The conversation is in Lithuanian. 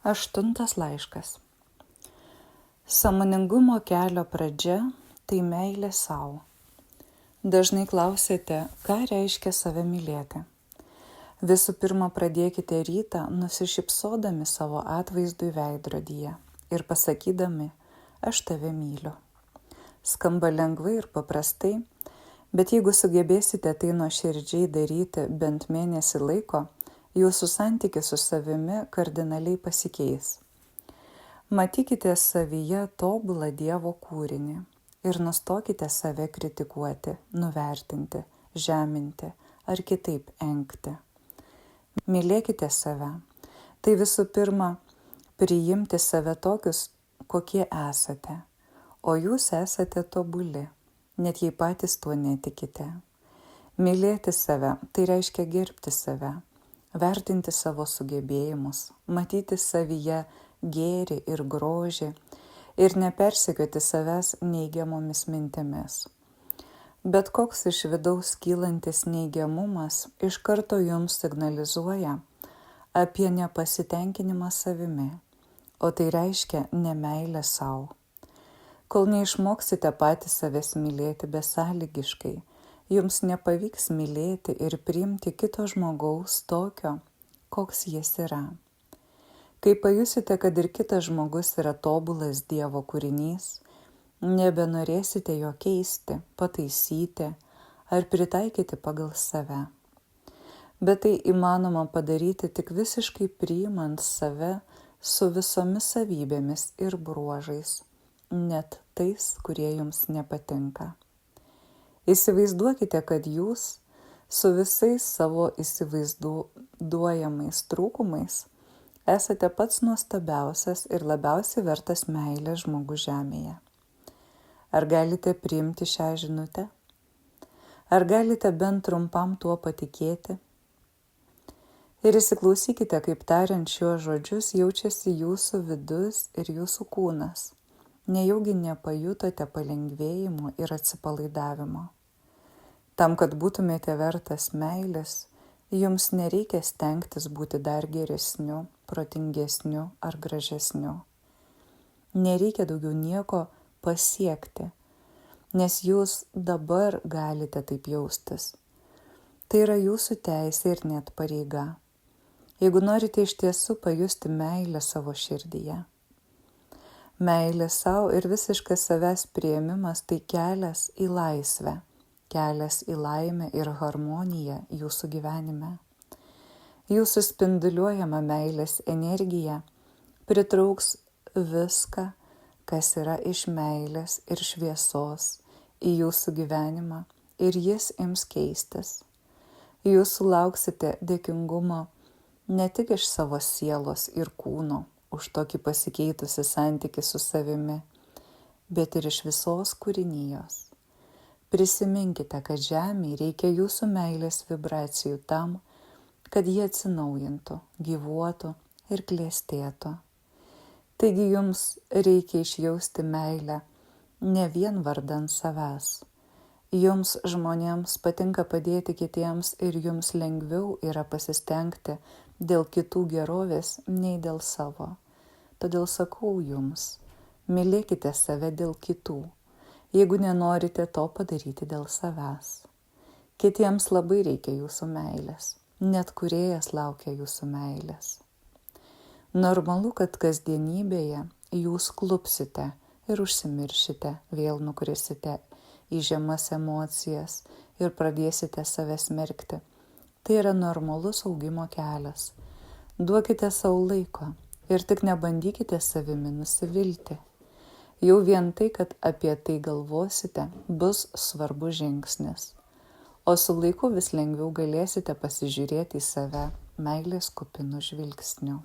8 laiškas. Sąmoningumo kelio pradžia – tai meilė sau. Dažnai klausėte, ką reiškia save mylėti. Visų pirma, pradėkite rytą nusišypsodami savo atvaizdui veidrodyje ir pasakydami, aš tave myliu. Skamba lengvai ir paprastai, bet jeigu sugebėsite tai nuoširdžiai daryti bent mėnesį laiko, jūsų santykis su savimi kardinaliai pasikeis. Matykite savyje tobulą Dievo kūrinį ir nustokite save kritikuoti, nuvertinti, žeminti ar kitaip engti. Mylėkite save. Tai visų pirma, priimti save tokius, kokie esate, o jūs esate tobuli, net jei patys tuo netikite. Mylėti save, tai reiškia gerbti save, vertinti savo sugebėjimus, matyti savyje gėrį ir grožį ir nepersekioti savęs neigiamomis mintimis. Bet koks iš vidaus kylantis neigiamumas iš karto jums signalizuoja apie nepasitenkinimą savimi, o tai reiškia nemeilę sau. Kol neišmoksite patys savęs mylėti besąlygiškai, jums nepavyks mylėti ir priimti kito žmogaus tokio, koks jis yra. Kai pajusite, kad ir kitas žmogus yra tobulas Dievo kūrinys, nebenorėsite jo keisti, pataisyti ar pritaikyti pagal save. Bet tai įmanoma padaryti tik visiškai priimant save su visomis savybėmis ir bruožais, net tais, kurie jums nepatinka. Įsivaizduokite, kad jūs su visais savo įsivaizduojamais trūkumais esate pats nuostabiausias ir labiausiai vertas meilės žmogus žemėje. Ar galite priimti šią žinutę? Ar galite bent trumpam tuo patikėti? Ir įsiklausykite, kaip tariant šiuos žodžius jaučiasi jūsų vidus ir jūsų kūnas. Nejaugi nepajutote palengvėjimo ir atsipalaidavimo. Tam, kad būtumėte vertas meilės, jums nereikia stengtis būti dar geresniu, protingesniu ar gražesniu. Nereikia daugiau nieko pasiekti, nes jūs dabar galite taip jaustis. Tai yra jūsų teisė ir net pareiga. Jeigu norite iš tiesų pajusti meilę savo širdyje. Meilė sau ir visiškas savęs priėmimas tai kelias į laisvę, kelias į laimę ir harmoniją jūsų gyvenime. Jūsų spinduliuojama meilės energija pritrauks viską, kas yra iš meilės ir šviesos į jūsų gyvenimą ir jis ims keistis. Jūs sulauksite dėkingumo ne tik iš savo sielos ir kūno už tokį pasikeitusi santykį su savimi, bet ir iš visos kūrinijos. Prisiminkite, kad žemėje reikia jūsų meilės vibracijų tam, kad jie atsinaujintų, gyvuotų ir klestėtų. Taigi jums reikia išjausti meilę ne vien vardan savęs. Jums žmonėms patinka padėti kitiems ir jums lengviau yra pasistengti dėl kitų gerovės nei dėl savo. Todėl sakau jums, mylėkite save dėl kitų, jeigu nenorite to padaryti dėl savęs. Kitiems labai reikia jūsų meilės, net kūrėjas laukia jūsų meilės. Normalu, kad kasdienybėje jūs klupsite ir užsimiršite, vėl nukrisite į žemas emocijas ir pradėsite save smerkti. Tai yra normalus augimo kelias. Duokite savo laiko ir tik nebandykite savimi nusivilti. Jau vien tai, kad apie tai galvosite, bus svarbus žingsnis. O su laiku vis lengviau galėsite pasižiūrėti į save meilės kupinu žvilgsniu.